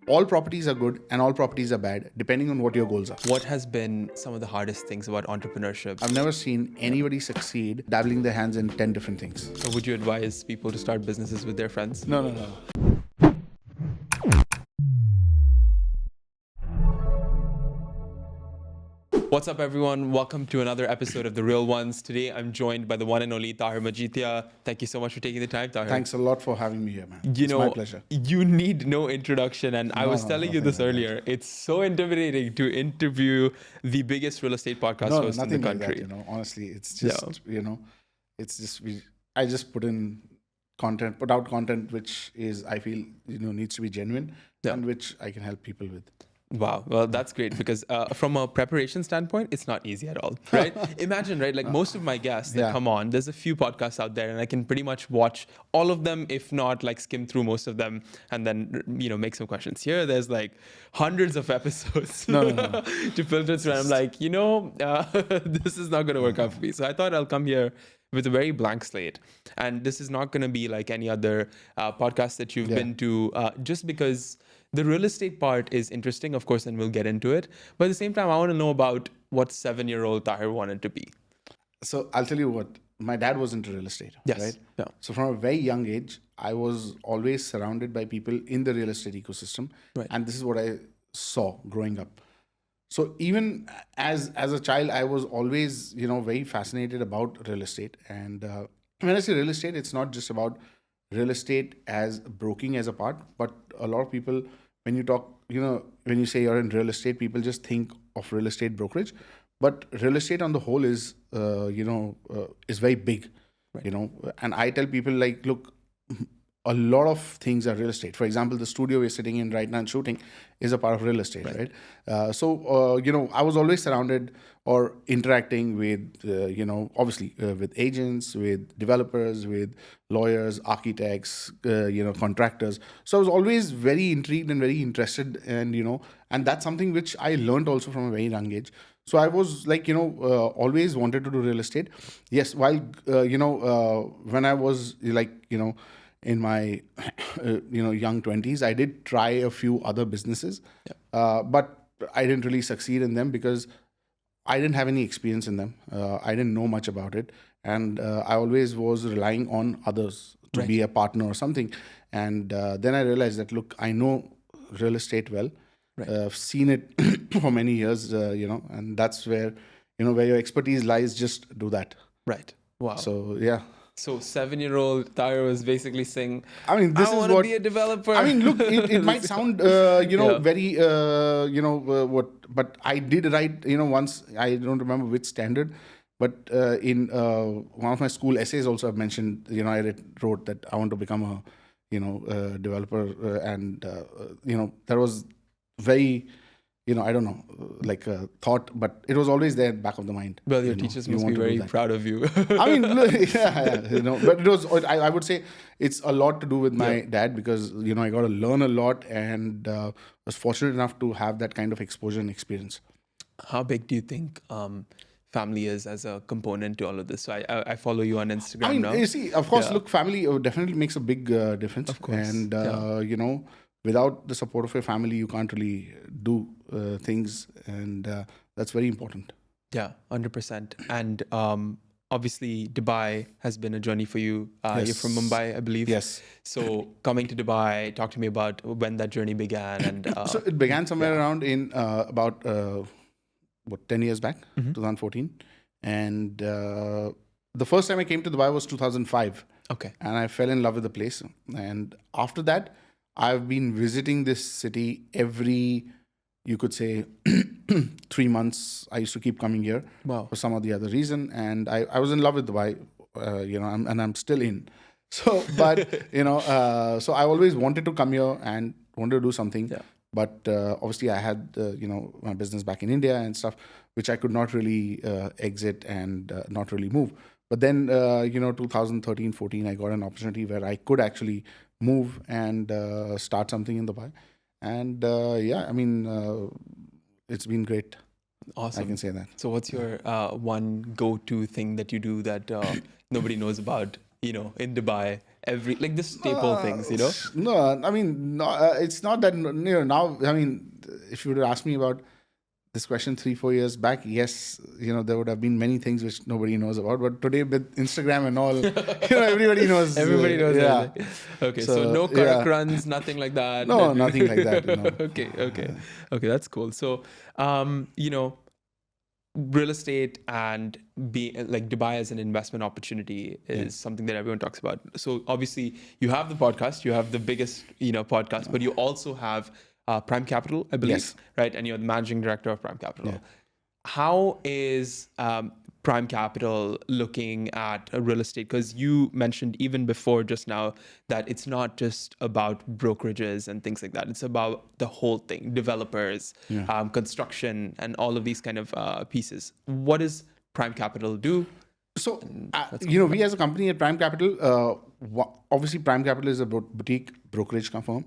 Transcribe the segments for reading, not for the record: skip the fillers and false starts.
all properties are good and all properties are bad, depending on what your goals are. What has been some of the hardest things about entrepreneurship? I've never seen anybody succeed dabbling their hands in 10 different things. So would you advise people to start businesses with their friends? No. What's up, everyone? Welcome to another episode of The Real Ones. Today, I'm joined by the one and only Tahir Majitia. Thank you so much for taking the time, Tahir. Thanks a lot for having me here, man. It's my pleasure. You need no introduction. And I was telling you this earlier. It's so intimidating to interview the biggest real estate podcast host in the country. Like that, honestly, it's just, I just put out content which is, I feel, needs to be genuine and which I can help people with. Wow. Well, that's great because from a preparation standpoint, it's not easy at all, right? Imagine, right? Like most of my guests that come on, there's a few podcasts out there and I can pretty much watch all of them, if not like skim through most of them and then, make some questions. Here, there's like hundreds of episodes to filter through. And I'm like, this is not going to work out for me. So I thought I'll come here with a very blank slate. And this is not going to be like any other podcast that you've been to, just because the real estate part is interesting, of course, and we'll get into it. But at the same time, I want to know about what 7-year-old Tahir wanted to be. So I'll tell you what, my dad was into real estate, right? Yeah. So from a very young age, I was always surrounded by people in the real estate ecosystem. Right. And this is what I saw growing up. So even as a child, I was always, very fascinated about real estate. And when I say real estate, it's not just about real estate as broking as a part, but a lot of people, when you talk, when you say you're in real estate, people just think of real estate brokerage, but real estate on the whole is, is very big, right. And I tell people like, look, a lot of things are real estate. For example, the studio we're sitting in right now and shooting is a part of real estate, right? So I was always surrounded or interacting with, obviously with agents, with developers, with lawyers, architects, contractors. So I was always very intrigued and very interested, and that's something which I learned also from a very young age. So I was like, always wanted to do real estate. Yes, while, when I was like, in my, young 20s, I did try a few other businesses, but I didn't really succeed in them because I didn't have any experience in them. I didn't know much about it. And I always was relying on others to be a partner or something. And then I realized that, look, I know real estate well. Right. I've seen it for many years, and that's where, where your expertise lies, just do that. Right. Wow. So, yeah. So 7-year-old Tahir was basically saying, I mean, this I want to be a developer. I mean, look, it might sound, very, but I did write, once, I don't remember which standard, but in one of my school essays also I've mentioned, I wrote that I want to become a, developer, and, that was very, I don't know, like a thought, but it was always there back of the mind. Well, your teachers must be very proud of you. I mean, but it was, I would say it's a lot to do with my dad because, I got to learn a lot and was fortunate enough to have that kind of exposure and experience. How big do you think family is as a component to all of this? So I follow you on Instagram now. You see, of course, look, family definitely makes a big difference. Of course. And, without the support of your family, you can't really do things. And that's very important. Yeah, 100%. And obviously, Dubai has been a journey for you. Yes. You're from Mumbai, I believe. Yes. So coming to Dubai, talk to me about when that journey began. And so it began somewhere around in about, 10 years back, 2014. And the first time I came to Dubai was 2005. Okay. And I fell in love with the place. And after that, I've been visiting this city every, you could say, 3 months. I used to keep coming here for some or the other reason. And I was in love with Dubai, and I'm still in. So, but, so I always wanted to come here and wanted to do something. Yeah. But obviously I had, my business back in India and stuff, which I could not really exit and not really move. But then, 2013, 14, I got an opportunity where I could actually move and start something in Dubai. And it's been great. Awesome. I can say that. So what's your one go-to thing that you do that nobody knows about in Dubai, the staple things, No, I mean, no, it's not that, now, I mean, if you would have asked me about this question 3-4 years back, yes, there would have been many things which nobody knows about. But today with Instagram and all, everybody knows. Everybody knows Yeah. everything. Okay, so no Karak runs, nothing like that. No, nothing like that. Okay, that's cool. So, real estate and Dubai as an investment opportunity is something that everyone talks about. So obviously you have the podcast, you have the biggest, podcast, but you also have Prime Capital, I believe, right? And you're the managing director of Prime Capital. Yeah. How is Prime Capital looking at real estate? Because you mentioned even before just now that it's not just about brokerages and things like that. It's about the whole thing, developers, construction, and all of these kind of pieces. What does Prime Capital do? So, we as a company at Prime Capital, obviously Prime Capital is a boutique brokerage firm.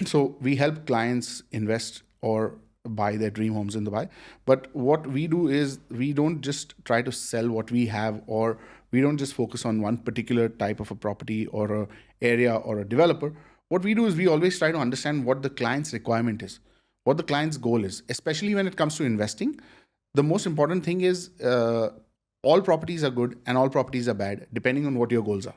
So we help clients invest or buy their dream homes in Dubai. But what we do is we don't just try to sell what we have, or we don't just focus on one particular type of a property or a area or a developer. What we do is we always try to understand what the client's requirement is, what the client's goal is, especially when it comes to investing. The most important thing is all properties are good and all properties are bad, depending on what your goals are.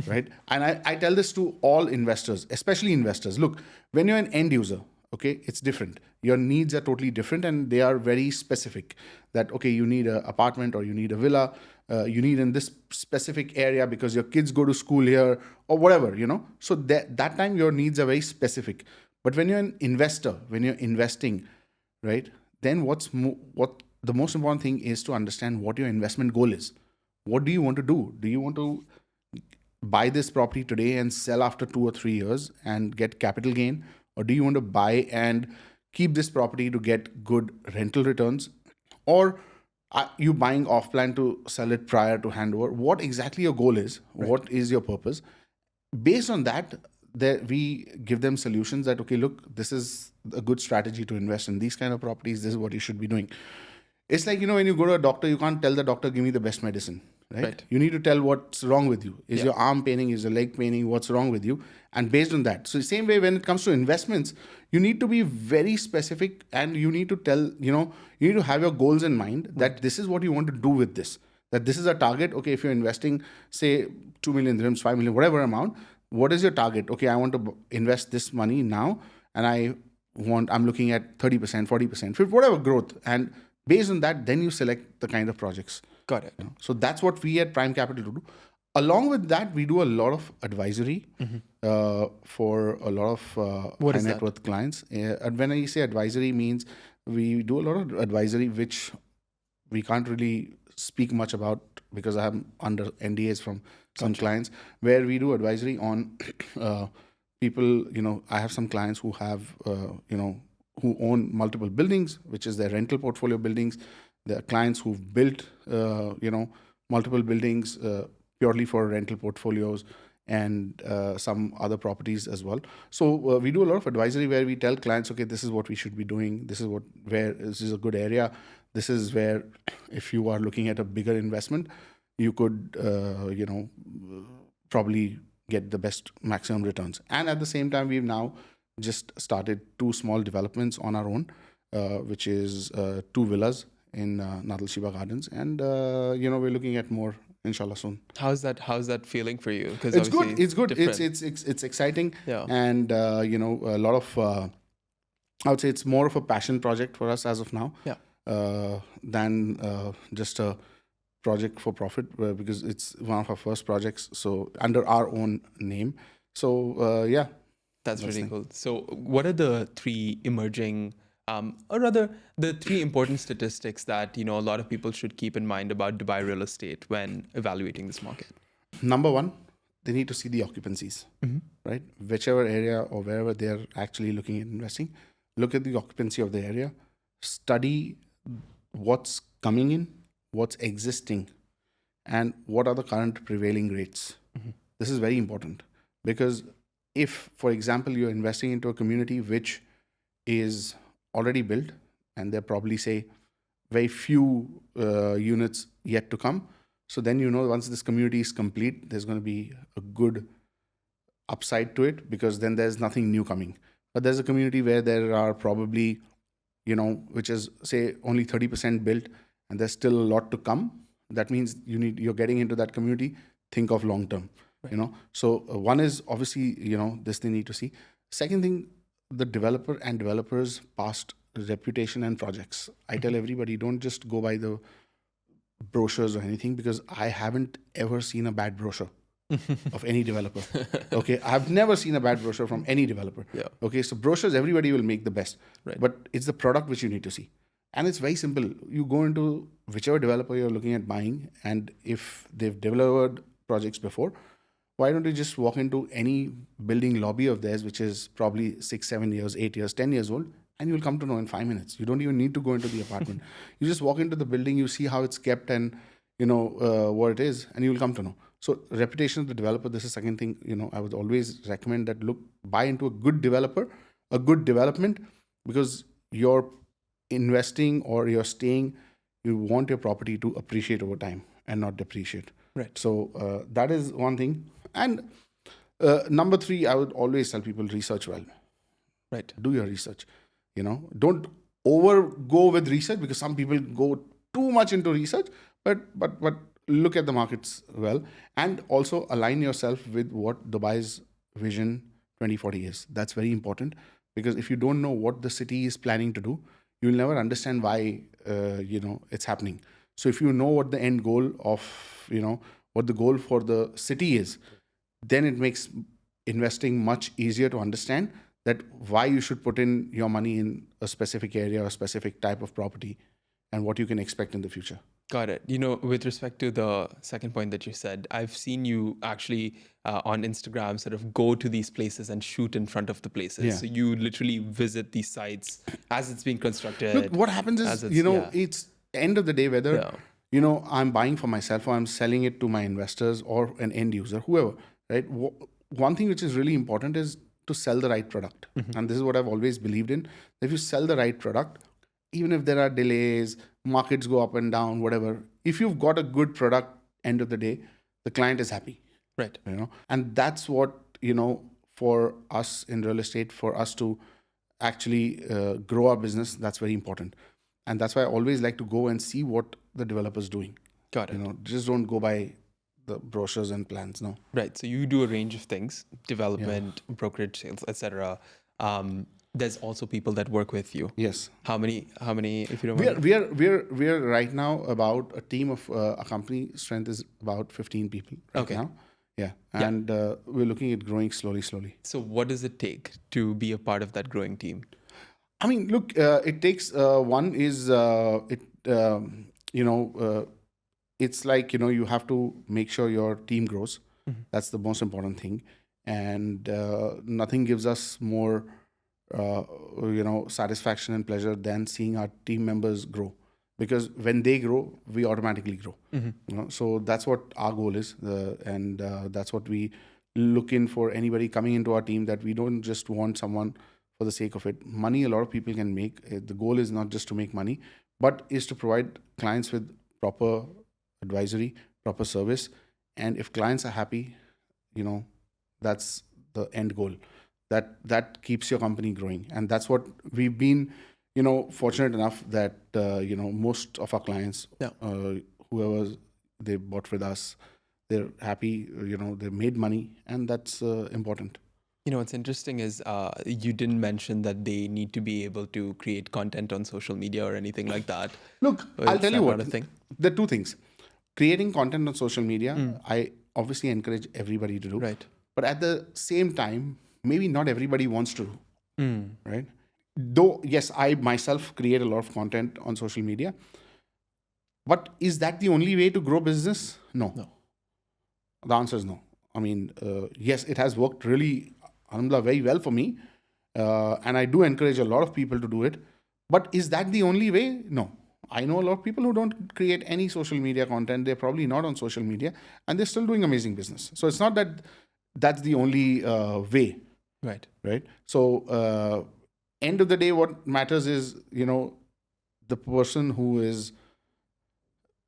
Right? And I tell this to all investors, especially investors. Look, when you're an end user, okay, it's different. Your needs are totally different and they are very specific. That, okay, you need an apartment or you need a villa, you need in this specific area because your kids go to school here or whatever, So that time your needs are very specific. But when you're an investor, when you're investing, right, then what the most important thing is to understand what your investment goal is. What do you want to do? Do you want to buy this property today and sell after 2 or 3 years and get capital gain? Or do you want to buy and keep this property to get good rental returns? Or are you buying off plan to sell it prior to handover? What exactly your goal is? Right. What is your purpose? Based on that, we give them solutions that, okay, look, this is a good strategy to invest in these kind of properties. This is what you should be doing. It's like, when you go to a doctor, you can't tell the doctor, give me the best medicine, right? You need to tell what's wrong with you. Is your arm paining? Is your leg paining? What's wrong with you? And based on that. So the same way when it comes to investments, you need to be very specific and you need to tell, you need to have your goals in mind that this is what you want to do with this. That this is a target. Okay, if you're investing, say 2 million dirhams, 5 million, whatever amount, what is your target? Okay, I want to invest this money now and I'm looking at 30%, 40%, whatever growth. And based on that, then you select the kind of projects. Got it. So that's what we at Prime Capital do. Along with that, we do a lot of advisory for a lot of high net worth clients. And when I say advisory, means we do a lot of advisory, which we can't really speak much about because I am under NDAs from some clients, where we do advisory on people. I have some clients who have, who own multiple buildings, which is their rental portfolio buildings. There are clients who've built, multiple buildings purely for rental portfolios and some other properties as well. So we do a lot of advisory where we tell clients, okay, this is what we should be doing. This is a good area. This is where, if you are looking at a bigger investment, you could, probably get the best maximum returns. And at the same time, we've now just started 2 small developments on our own, which is 2 villas in Nadal Shiba Gardens, and we're looking at more, inshallah, soon. How's that feeling for you? Because it's good. It's good. It's exciting. Yeah. And a lot of I would say it's more of a passion project for us as of now. Yeah. Than just a project for profit, because it's one of our first projects. So under our own name. So yeah. That's really cool. So what are the 3 emerging, or rather the 3 important statistics that, a lot of people should keep in mind about Dubai real estate when evaluating this market? Number 1, they need to see the occupancies, right? Whichever area or wherever they're actually looking at investing, look at the occupancy of the area, study what's coming in, what's existing, and what are the current prevailing rates. This is very important, because if, for example, you're investing into a community which is already built and there are probably, say, very few units yet to come, So then, once this community is complete, there's going to be a good upside to it, because then there's nothing new coming. But there's a community where there are probably, which is say only 30% built, and there's still a lot to come. That means you're getting into that community. Think of long term, Right. So one is obviously, this they need to see. Second thing, the developer and developers' past reputation and projects. I tell everybody, don't just go by the brochures or anything, because I haven't ever seen a bad brochure of any developer. Okay, I've never seen a bad brochure from any developer. Yeah. Okay, so brochures, everybody will make the best, Right. but it's the product which you need to see. And it's very simple. You go into whichever developer you're looking at buying, and if they've developed projects before, why don't you just walk into any building lobby of theirs, which is probably 6, 7 years, 8 years, 10 years old, and you'll come to know in 5 minutes. You don't even need to go into the apartment. You just walk into the building, you see how it's kept, and what it is, and you'll come to know. So reputation of the developer, this is second thing, I would always recommend that buy into a good developer, a good development, because you're investing or you're staying, you want your property to appreciate over time and not depreciate. Right. So that is one thing. And number 3, I would always tell people, research well. Right. Do your research. Don't over go with research, because some people go too much into research, but look at the markets well, and also align yourself with what Dubai's vision 2040 is. That's very important, because if you don't know what the city is planning to do, you'll never understand why it's happening. So if you know what the end goal of what the goal for the city is, then it makes investing much easier to understand that why you should put in your money in a specific area or a specific type of property, and what you can expect in the future. Got it. With respect to the second point that you said, I've seen you actually on Instagram sort of go to these places and shoot in front of the places. Yeah. So you literally visit these sites as it's being constructed. Look, what happens is, it's end of the day, whether, I'm buying for myself or I'm selling it to my investors or an end user, whoever, right? One thing which is really important is to sell the right product. And this is what I've always believed in. If you sell the right product, even if there are delays, markets go up and down, whatever, if you've got a good product, end of the day, the client is happy. Right. And that's what, for us in real estate, for us to actually grow our business, that's very important. And that's why I always like to go and see what the developer's doing. Got it. Just don't go by the brochures and plans, no. Right. So you do a range of things, development, brokerage, sales, etc. There's also people that work with you. Yes. How many? If you don't mind. We're right now about a team of a company strength is about 15 people right now. Yeah. And we're looking at growing slowly. So what does it take to be a part of that growing team? I mean, look, it takes one is it's like, you have to make sure your team grows. That's the most important thing. And nothing gives us more satisfaction and pleasure than seeing our team members grow, because when they grow, we automatically grow. So that's what our goal is, and that's what we look in for anybody coming into our team, that we don't just want someone for the sake of it. Money, a lot of people can make. The goal is not just to make money, but is to provide clients with proper advisory, proper service. And if clients are happy, that's the end goal. That keeps your company growing. And that's what we've been, fortunate enough that, most of our clients, whoever they bought with us, they're happy, they made money, and that's important. What's interesting is you didn't mention that they need to be able to create content on social media or anything like that. Look, I'll tell you what, thing? There are two things. Creating content on social media, I obviously encourage everybody to do. Right. But at the same time, maybe not everybody wants to do, right? Though, yes, I myself create a lot of content on social media. But is that the only way to grow business? No. The answer is no. I mean, yes, it has worked really, alhamdulillah, very well for me. And I do encourage a lot of people to do it. But is that the only way? No. I know a lot of people who don't create any social media content. They're probably not on social media, and they're still doing amazing business. So it's not that that's the only way. Right. So end of the day, what matters is, the person who is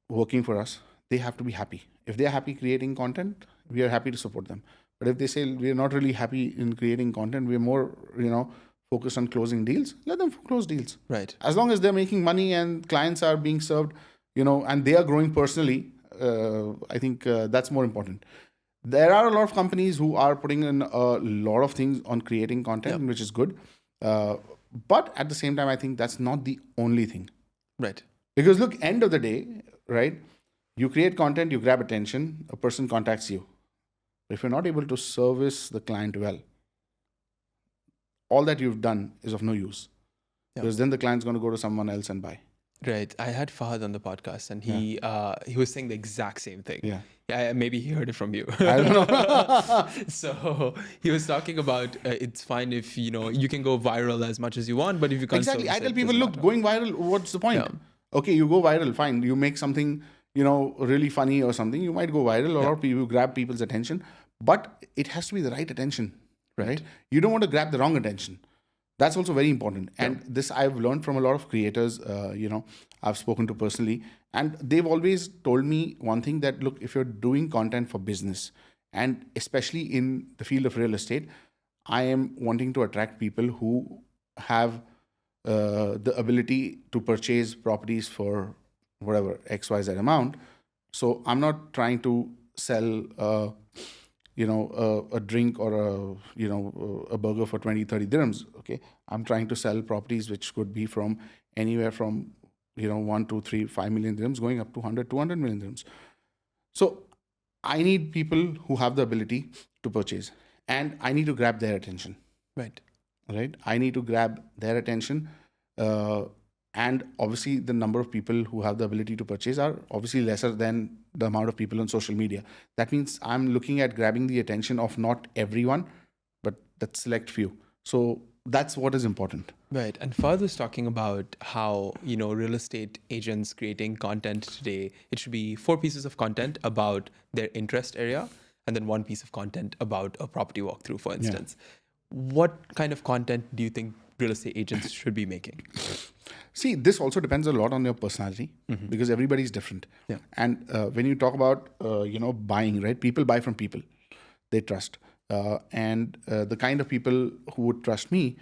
working for us, they have to be happy. If they're happy creating content, we are happy to support them. But if they say we're not really happy in creating content, we're more, focused on closing deals, let them close deals. Right. As long as they're making money and clients are being served, and they are growing personally, I think that's more important. There are a lot of companies who are putting in a lot of things on creating content, which is good. But at the same time, I think that's not the only thing. Right. Because look, end of the day, right? You create content, you grab attention, a person contacts you. If you're not able to service the client well, all that you've done is of no use. Because then the client's going to go to someone else and buy. Right. I had Fahad on the podcast, and he was saying the exact same thing. Yeah. Maybe he heard it from you. I don't know. So he was talking about it's fine if you can go viral as much as you want, but if you can't Exactly. I service tell it, people, doesn't look, matter. going viral, what's the point? Yeah. Okay, you go viral, fine. You make something, really funny or something. You might go viral, or you grab people's attention, but it has to be the right attention, right? You don't want to grab the wrong attention. That's also very important. And this I've learned from a lot of creators, I've spoken to personally, and they've always told me one thing, that look, if you're doing content for business, and especially in the field of real estate, I am wanting to attract people who have the ability to purchase properties for whatever XYZ amount. So I'm not trying to sell a drink or a burger for 20-30 dirhams. Okay, I'm trying to sell properties which could be from anywhere from 1, 2, 3, 5 million dirhams going up to 100, 200 million dirhams. So I need people who have the ability to purchase, and I need to grab their attention. Right. I need to grab their attention. And obviously the number of people who have the ability to purchase are obviously lesser than the amount of people on social media. That means I'm looking at grabbing the attention of not everyone, but that select few. So that's what is important. Right. And Fahad was talking about how, real estate agents creating content today, it should be 4 pieces of content about their interest area, and then 1 piece of content about a property walkthrough, for instance. What kind of content do you think real estate agents should be making? See, this also depends a lot on your personality, because everybody's different. And when you talk about, buying, right? People buy from people they trust. And the kind of people who would trust me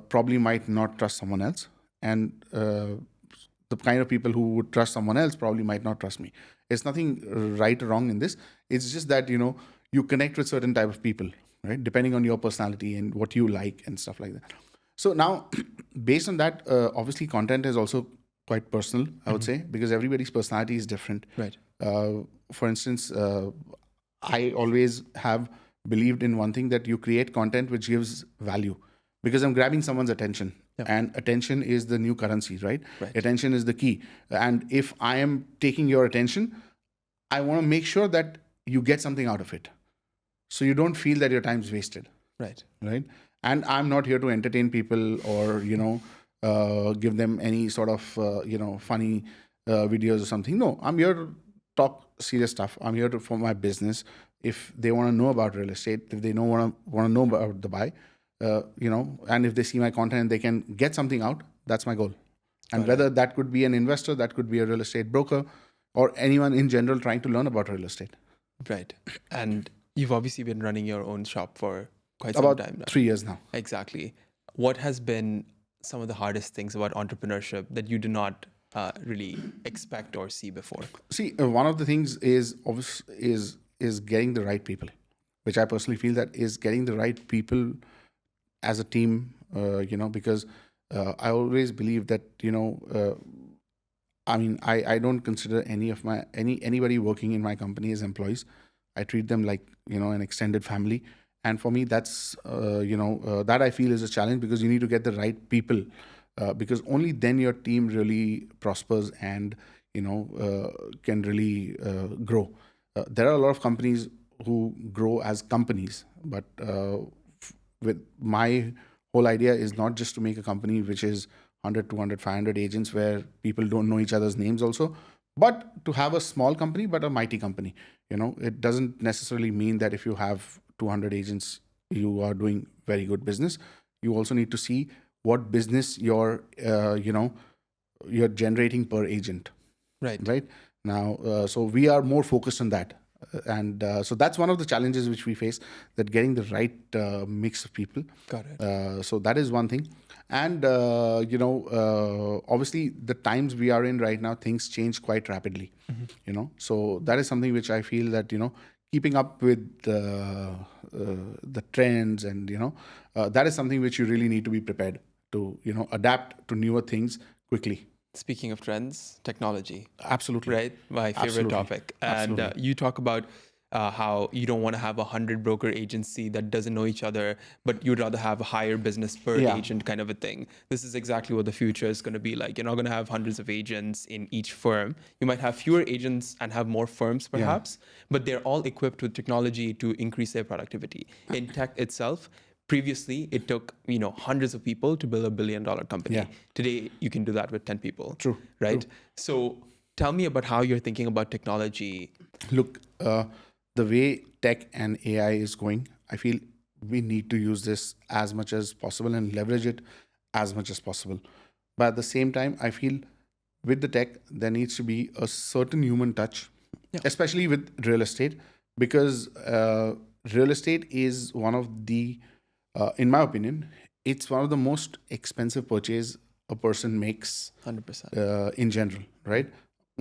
probably might not trust someone else. And the kind of people who would trust someone else probably might not trust me. It's nothing right or wrong in this. It's just that, you connect with certain type of people, right? Depending on your personality and what you like and stuff like that. So now, based on that, obviously content is also quite personal, I would say, because everybody's personality is different. Right. For instance, I always have believed in one thing, that you create content which gives value, because I'm grabbing someone's attention. And attention is the new currency, right? Attention is the key. And if I am taking your attention, I want to make sure that you get something out of it, so you don't feel that your time's wasted. Right. And I'm not here to entertain people or, give them any sort of, funny videos or something. No, I'm here to talk serious stuff. I'm here for my business. If they want to know about real estate, if they want to know about the buy, and if they see my content, they can get something out. That's my goal. And whether that could be an investor, that could be a real estate broker, or anyone in general trying to learn about real estate. Right. And you've obviously been running your own shop for quite some time now. 3 years now. Exactly. What has been some of the hardest things about entrepreneurship that you did not really expect or see before? See, one of the things is getting the right people, which I personally feel that is getting the right people as a team, because I always believe that, I don't consider anybody working in my company as employees. I treat them like, an extended family. And for me, that's, that I feel is a challenge, because you need to get the right people, because only then your team really prospers and, can really grow. There are a lot of companies who grow as companies, but with my whole idea is not just to make a company which is 100, 200, 500 agents where people don't know each other's names also, but to have a small company, but a mighty company. It doesn't necessarily mean that if you have 200 agents, you are doing very good business. You also need to see what business you're generating per agent. Right. now. So we are more focused on that. So that's one of the challenges which we face, that getting the right mix of people. Got it. So that is one thing. And, obviously, the times we are in right now, things change quite rapidly, So that is something which I feel that, keeping up with the trends and, that is something which you really need to be prepared to, adapt to newer things quickly. Speaking of trends, technology. Absolutely. Right? My favorite Absolutely. topic. And you talk about how you don't want to have 100 broker agency that doesn't know each other, but you'd rather have a higher business per agent kind of a thing. This is exactly what the future is going to be like. You're not going to have hundreds of agents in each firm. You might have fewer agents and have more firms perhaps, but they're all equipped with technology to increase their productivity. In tech itself, previously, it took hundreds of people to build $1 billion company. Yeah. Today, you can do that with 10 people. True. Right? True. So tell me about how you're thinking about technology. Look, the way tech and AI is going, I feel we need to use this as much as possible and leverage it as much as possible. But at the same time, I feel with the tech, there needs to be a certain human touch, especially with real estate, because real estate is one of the, in my opinion, it's one of the most expensive purchase a person makes 100%. In general, right?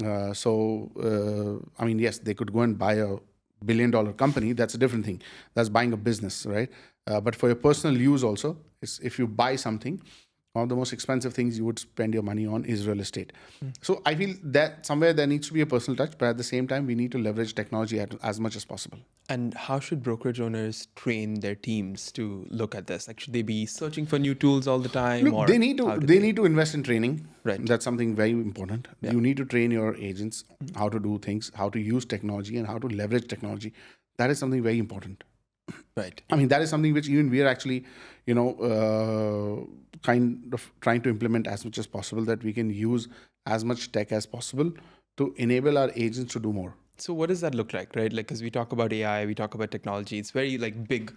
I mean, yes, they could go and buy a $1 billion company. That's a different thing. That's buying a business, right? But for your personal use also, if you buy something, one of the most expensive things you would spend your money on is real estate. So I feel that somewhere there needs to be a personal touch, but at the same time, we need to leverage technology as much as possible. And how should brokerage owners train their teams to look at this? Like, should they be searching for new tools all the time? Look, or they need to invest in training. Right. That's something very important. Yeah. You need to train your agents how to do things, how to use technology, and how to leverage technology. That is something very important. Right. I mean, that is something which even we are actually, kind of trying to implement as much as possible, that we can use as much tech as possible to enable our agents to do more. So what does that look like, right? Like, because we talk about AI, we talk about technology. It's very like big,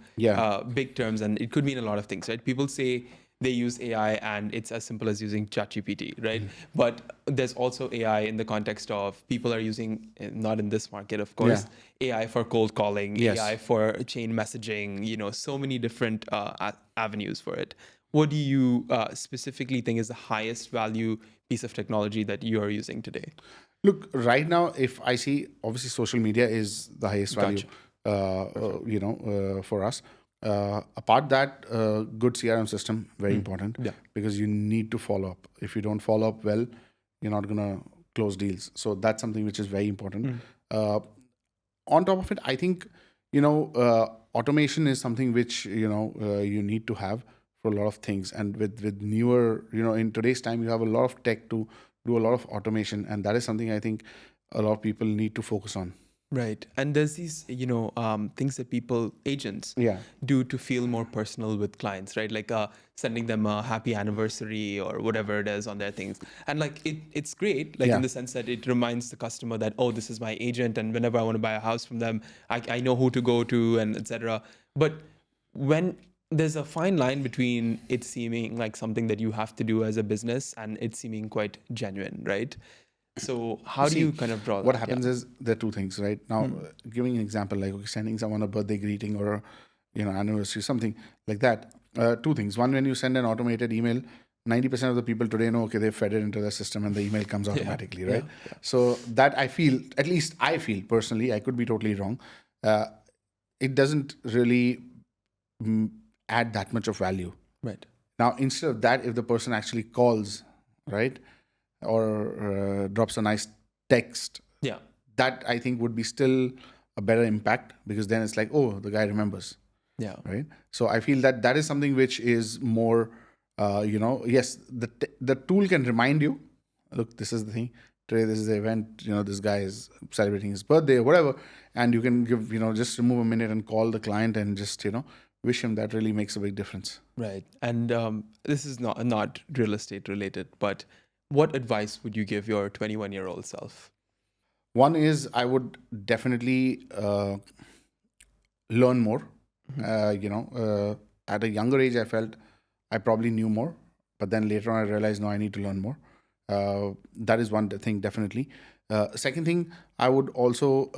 big terms, and it could mean a lot of things, right? People say they use AI and it's as simple as using ChatGPT, right? But there's also AI in the context of people are using, not in this market, of course, AI for cold calling, AI for chain messaging, so many different avenues for it. What do you specifically think is the highest value piece of technology that you are using today? Look, right now, if I see, obviously social media is the highest value, for us. Apart that, good CRM system, very important, because you need to follow up. If you don't follow up well, you're not going to close deals. So that's something which is very important. On top of it, I think, automation is something which, you need to have for a lot of things. And with newer, in today's time, you have a lot of tech to do a lot of automation. And that is something I think a lot of people need to focus on. Right. And there's these, things that agents do to feel more personal with clients, right? Like sending them a happy anniversary or whatever it is on their things. And like, it's great, like in the sense that it reminds the customer that, oh, this is my agent. And whenever I want to buy a house from them, I know who to go to and etc. But when there's a fine line between it seeming like something that you have to do as a business and it seeming quite genuine, right? So how do you kind of draw that? What happens is there are two things, right? Now, giving an example, like sending someone a birthday greeting or, anniversary, something like that. Two things. One, when you send an automated email, 90% of the people today know, okay, they've fed it into the system and the email comes automatically, right? Yeah. So that I feel, at least I feel personally, I could be totally wrong. It doesn't really add that much of value. Right. Now, instead of that, if the person actually calls, right, or drops a nice text, that I think would be still a better impact, because then it's like, oh, the guy remembers. Yeah. Right. So I feel that is something which is more, yes, the tool can remind you, look, this is the thing. Today, this is the event, this guy is celebrating his birthday or whatever. And you can give, just remove a minute and call the client and just, wish him. That really makes a big difference. Right. And this is not real estate related, but what advice would you give your 21-year-old self? One is I would definitely learn more. At a younger age, I felt I probably knew more, but then later on I realized, no, I need to learn more. That is one thing, definitely. Second thing, I would also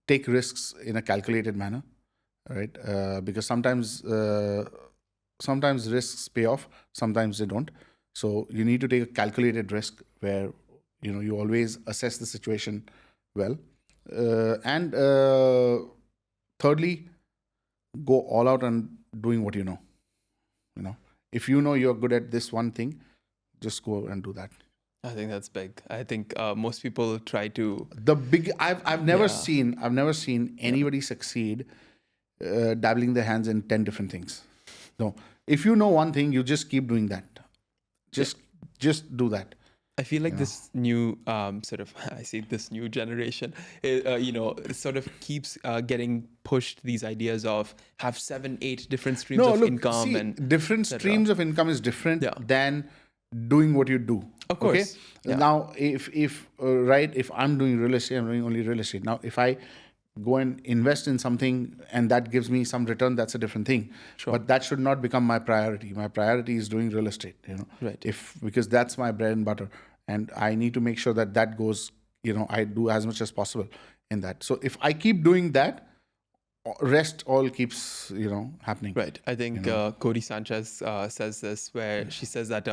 take risks in a calculated manner, right? Because sometimes risks pay off, sometimes they don't. So you need to take a calculated risk where you always assess the situation well. And thirdly, go all out on doing what you know. If you know you're good at this one thing, just go and do that. I think that's big. I think most people try to. I've never seen anybody succeed dabbling their hands in 10 different things. No, if you know one thing, you just keep doing that. Just do that. I feel like this new I see this new generation, sort of keeps getting pushed these ideas of have 7-8 different streams of income. And different streams of income is different than doing what you do. Of course. Okay? Yeah. Now, if I'm doing real estate, I'm doing only real estate. Now, if I go and invest in something and that gives me some return, that's a different thing. Sure. But that should not become my priority. My priority is doing real estate, Right. Because that's my bread and butter. And I need to make sure that goes, I do as much as possible in that. So if I keep doing that, rest all keeps, happening. Right. I think Cody Sanchez says this, where she says that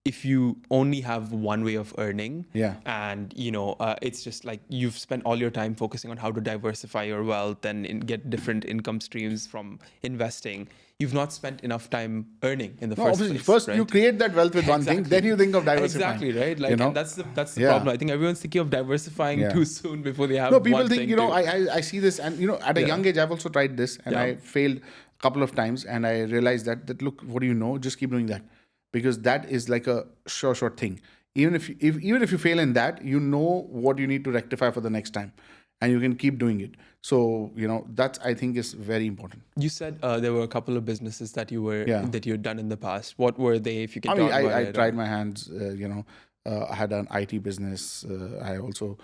if you only have one way of earning, and it's just like you've spent all your time focusing on how to diversify your wealth and get different income streams from investing, you've not spent enough time earning in the first place. First, right? you create that wealth with one thing, then you think of diversifying. Exactly, right? Like, and that's the problem. I think everyone's thinking of diversifying too soon before they have. No, people one think, thing I see this, and at a young age, I've also tried this, and I failed a couple of times, and I realized that look, what do you know? Just keep doing that. Because that is like a sure thing. Even if you fail in that, you know what you need to rectify for the next time, and you can keep doing it. So that I think is very important. You said there were a couple of businesses that you had done in the past. What were they? If you can talk about it. I tried my hands. I had an IT business. I also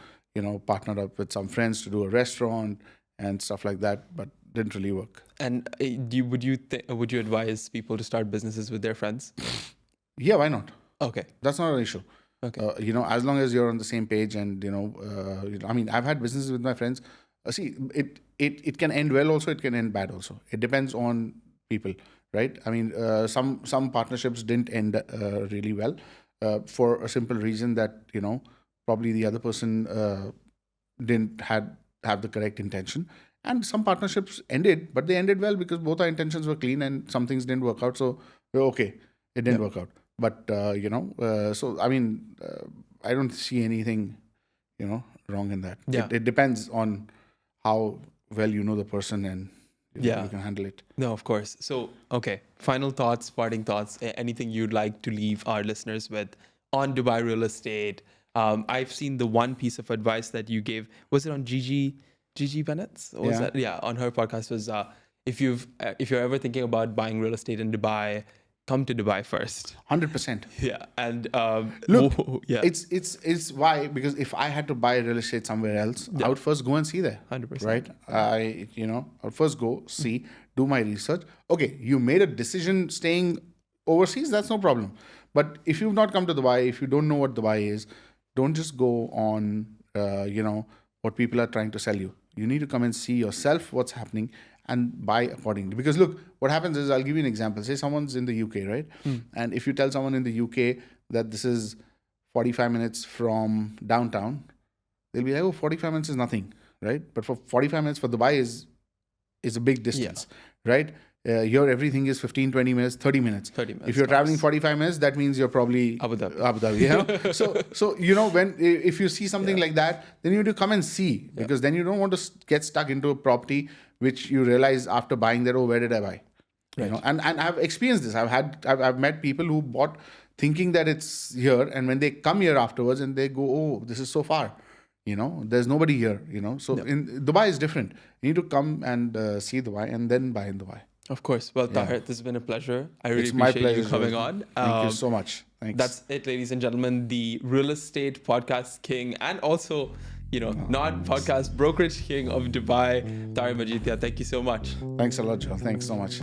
partnered up with some friends to do a restaurant and stuff like that, but didn't really work. And would you advise people to start businesses with their friends? Yeah, why not? Okay, that's not an issue. Okay, as long as you're on the same page, and I've had businesses with my friends. See, it can end well, also it can end bad, also. It depends on people, right? I mean, some partnerships didn't end really well for a simple reason that probably the other person didn't have the correct intention. And some partnerships ended, but they ended well because both our intentions were clean and some things didn't work out. So we're okay, it didn't work out. But so I mean, I don't see anything wrong in that. It depends on how well you know the person and you can handle it. No, of course. So okay, final thoughts, parting thoughts, anything you'd like to leave our listeners with on Dubai real estate. I've seen the one piece of advice that you gave. Was it on Gigi Bennett's? Or was that? Yeah, on her podcast was if you're ever thinking about buying real estate in Dubai, come to Dubai first. 100%. Yeah, and look, it's why, because if I had to buy real estate somewhere else, I would first go and see there. 100%. Right? I would first go see, do my research. Okay, you made a decision staying overseas, that's no problem. But if you've not come to Dubai, if you don't know what Dubai is, don't just go on what people are trying to sell you. You need to come and see yourself what's happening and buy accordingly. Because look, what happens is, I'll give you an example. Say someone's in the UK, right? And if you tell someone in the UK that this is 45 minutes from downtown, they'll be like, oh, 45 minutes is nothing, right? But for 45 minutes for Dubai is a big distance, right? Here everything is 15, 20 minutes, 30 minutes. 30 minutes. If you're traveling 45 minutes, that means you're probably Abu Dhabi. So if you see something like that, then you need to come and see, because then you don't want to get stuck into a property which you realize after buying that, oh, where did I buy? Right. And I've experienced this. I've met people who bought thinking that it's here, and when they come here afterwards and they go, oh, this is so far. There's nobody here. So in Dubai is different. You need to come and see Dubai and then buy in Dubai. Of course. Well, Tahir, this has been a pleasure. I really appreciate you coming on. Thank you so much. Thanks. That's it, ladies and gentlemen. The real estate podcast king, and also, not podcast brokerage king of Dubai, Tahir Majidiyah. Thank you so much. Thanks a lot, Joel. Thanks so much.